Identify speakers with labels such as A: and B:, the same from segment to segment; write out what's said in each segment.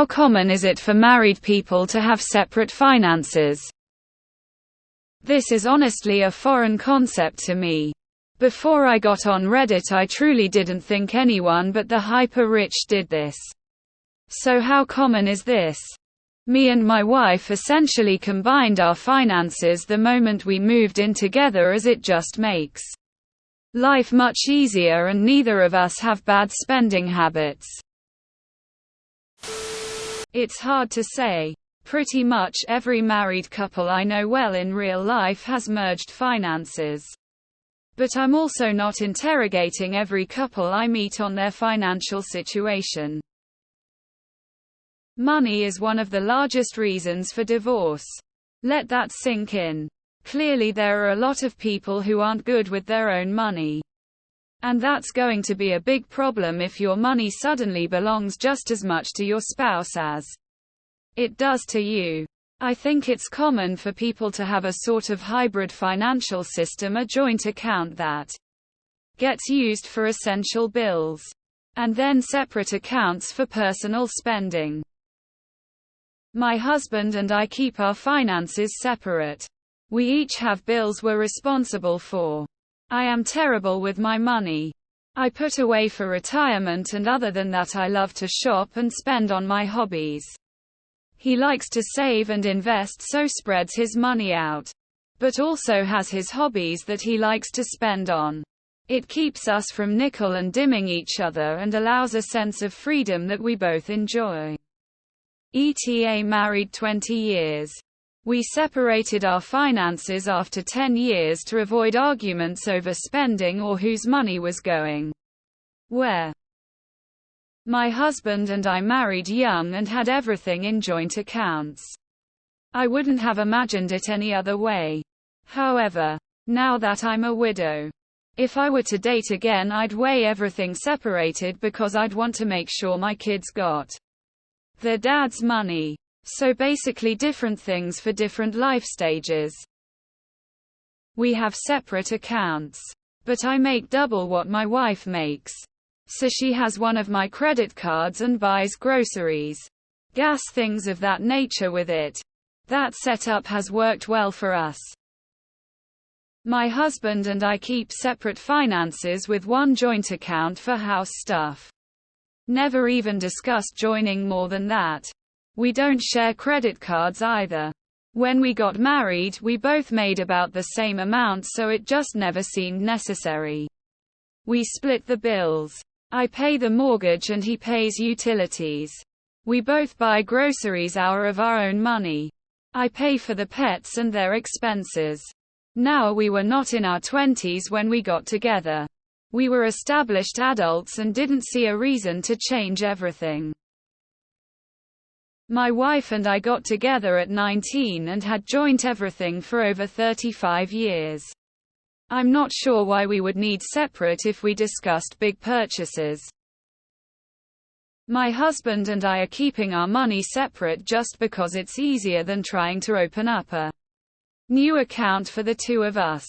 A: how common is it for married people to have separate finances? This is honestly a foreign concept to me. Before I got on Reddit, I truly didn't think anyone but the hyper-rich did this. So how common is this? Me and my wife essentially combined our finances the moment we moved in together, as it just makes life much easier, and neither of us have bad spending habits. It's hard to say. Pretty much every married couple I know well in real life has merged finances. But I'm also not interrogating every couple I meet on their financial situation. Money is one of the largest reasons for divorce. Let that sink in. Clearly there are a lot of people who aren't good with their own money. And that's going to be a big problem if your money suddenly belongs just as much to your spouse as it does to you. I think it's common for people to have a sort of hybrid financial system, a joint account that gets used for essential bills, and then separate accounts for personal spending. My husband and I keep our finances separate. We each have bills we're responsible for. I am terrible with my money. I put away for retirement, and other than that I love to shop and spend on my hobbies. He likes to save and invest, so spreads his money out. But also has his hobbies that he likes to spend on. It keeps us from nickel and dimming each other and allows a sense of freedom that we both enjoy. ETA married 20 years. We separated our finances after 10 years to avoid arguments over spending or whose money was going where. My husband and I married young and had everything in joint accounts. I wouldn't have imagined it any other way. However, now that I'm a widow, if I were to date again, I'd weigh everything separated because I'd want to make sure my kids got their dad's money. So basically different things for different life stages. We have separate accounts. But I make double what my wife makes. So she has one of my credit cards and buys groceries, gas, things of that nature with it. That setup has worked well for us. My husband and I keep separate finances with one joint account for house stuff. Never even discussed joining more than that. We don't share credit cards either. When we got married, we both made about the same amount, so it just never seemed necessary. We split the bills. I pay the mortgage and he pays utilities. We both buy groceries out of our own money. I pay for the pets and their expenses. Now, we were not in our 20s when we got together. We were established adults and didn't see a reason to change everything. My wife and I got together at 19 and had joint everything for over 35 years. I'm not sure why we would need separate if we discussed big purchases. My husband and I are keeping our money separate just because it's easier than trying to open up a new account for the two of us.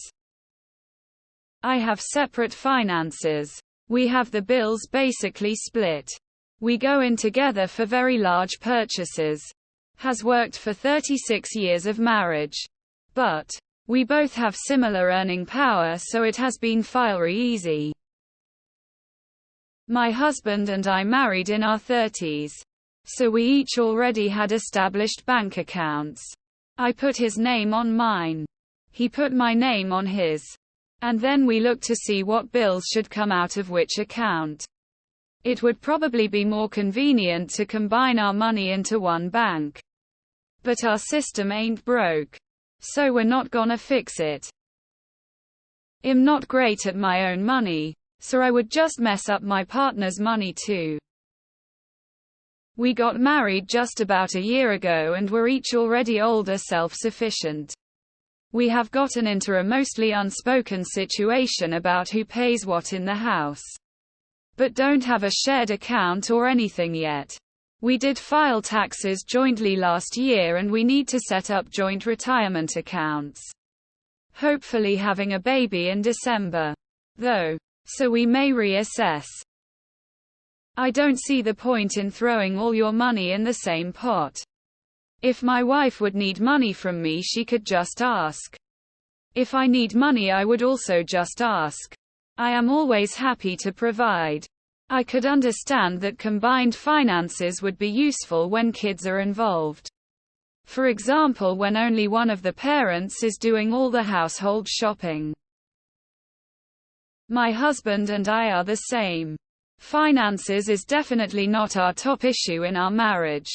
A: I have separate finances. We have the bills basically split. We go in together for very large purchases. Has worked for 36 years of marriage. But we both have similar earning power, so it has been fairly easy. My husband and I married in our 30s. So we each already had established bank accounts. I put his name on mine. He put my name on his. And then we looked to see what bills should come out of which account. It would probably be more convenient to combine our money into one bank. But our system ain't broke. So we're not gonna fix it. I'm not great at my own money, so I would just mess up my partner's money too. We got married just about a year ago and we're each already older, self-sufficient. We have gotten into a mostly unspoken situation about who pays what in the house. But don't have a shared account or anything yet. We did file taxes jointly last year and we need to set up joint retirement accounts. Hopefully having a baby in December, though. So we may reassess. I don't see the point in throwing all your money in the same pot. If my wife would need money from me, she could just ask. If I need money, I would also just ask. I am always happy to provide. I could understand that combined finances would be useful when kids are involved. For example, when only one of the parents is doing all the household shopping. My husband and I are the same. Finances is definitely not our top issue in our marriage.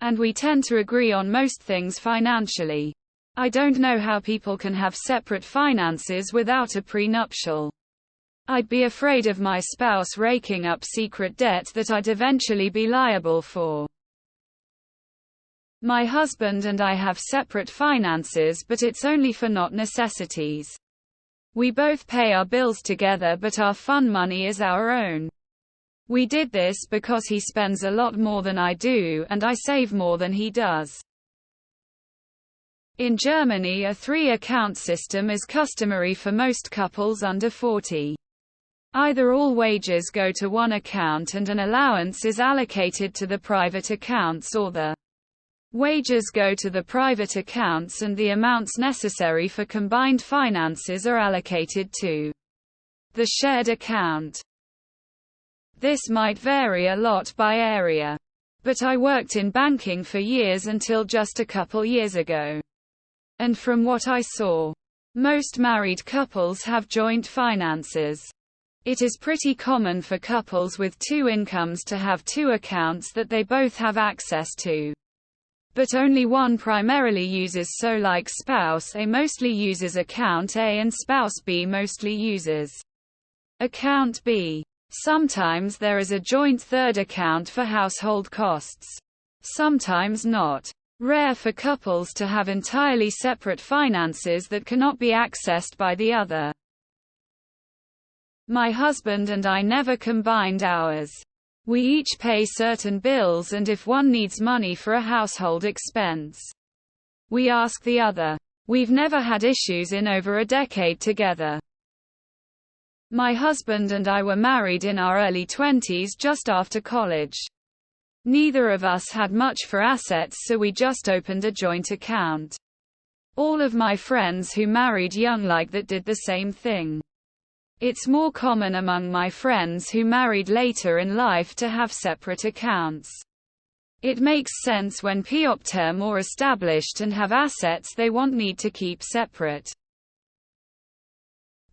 A: And we tend to agree on most things financially. I don't know how people can have separate finances without a prenuptial. I'd be afraid of my spouse raking up secret debt that I'd eventually be liable for. My husband and I have separate finances, but it's only for not necessities. We both pay our bills together, but our fun money is our own. We did this because he spends a lot more than I do, and I save more than he does. In Germany, a 3-account system is customary for most couples under 40. Either all wages go to one account and an allowance is allocated to the private accounts, or the wages go to the private accounts and the amounts necessary for combined finances are allocated to the shared account. This might vary a lot by area. But I worked in banking for years until just a couple years ago. And from what I saw, most married couples have joint finances. It is pretty common for couples with 2 incomes to have 2 accounts that they both have access to. But only one primarily uses, so like spouse A mostly uses account A and spouse B mostly uses account B. Sometimes there is a joint third account for household costs. Sometimes not. Rare for couples to have entirely separate finances that cannot be accessed by the other. My husband and I never combined ours. We each pay certain bills, and if one needs money for a household expense, we ask the other. We've never had issues in over a decade together. My husband and I were married in our early 20s, just after college. Neither of us had much for assets, so we just opened a joint account. All of my friends who married young like that did the same thing. It's more common among my friends who married later in life to have separate accounts. It makes sense when people are more established and have assets they won't need to keep separate.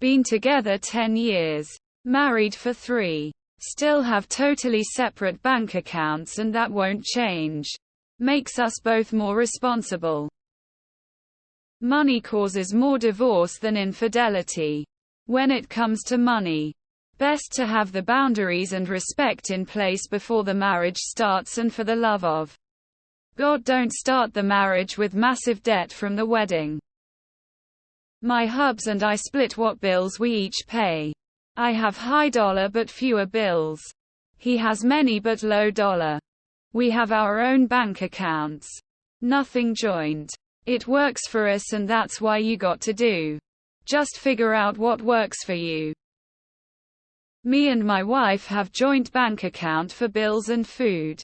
A: Been together 10 years. Married for 3. Still have totally separate bank accounts, and that won't change. Makes us both more responsible. Money causes more divorce than infidelity. When it comes to money, best to have the boundaries and respect in place before the marriage starts, and for the love of God, don't start the marriage with massive debt from the wedding. My hubs and I split what bills we each pay. I have high dollar but fewer bills. He has many but low dollar. We have our own bank accounts. Nothing joint. It works for us, and that's why you got to do. Just figure out what works for you. Me and my wife have joint bank account for bills and food.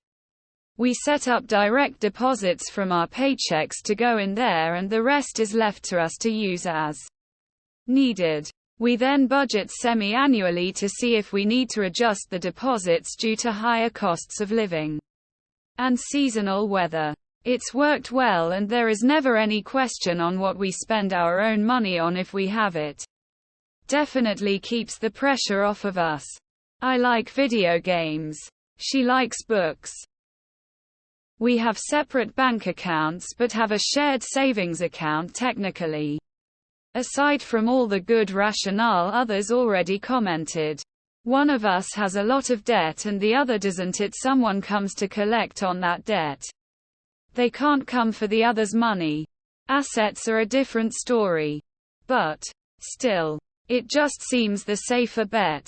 A: We set up direct deposits from our paychecks to go in there, and the rest is left to us to use as needed. We then budget semi-annually to see if we need to adjust the deposits due to higher costs of living and seasonal weather. It's worked well, and there is never any question on what we spend our own money on if we have it. Definitely keeps the pressure off of us. I like video games. She likes books. We have separate bank accounts but have a shared savings account technically. Aside from all the good rationale others already commented. One of us has a lot of debt and the other doesn't. If someone comes to collect on that debt, they can't come for the other's money. Assets are a different story. But still, it just seems the safer bet.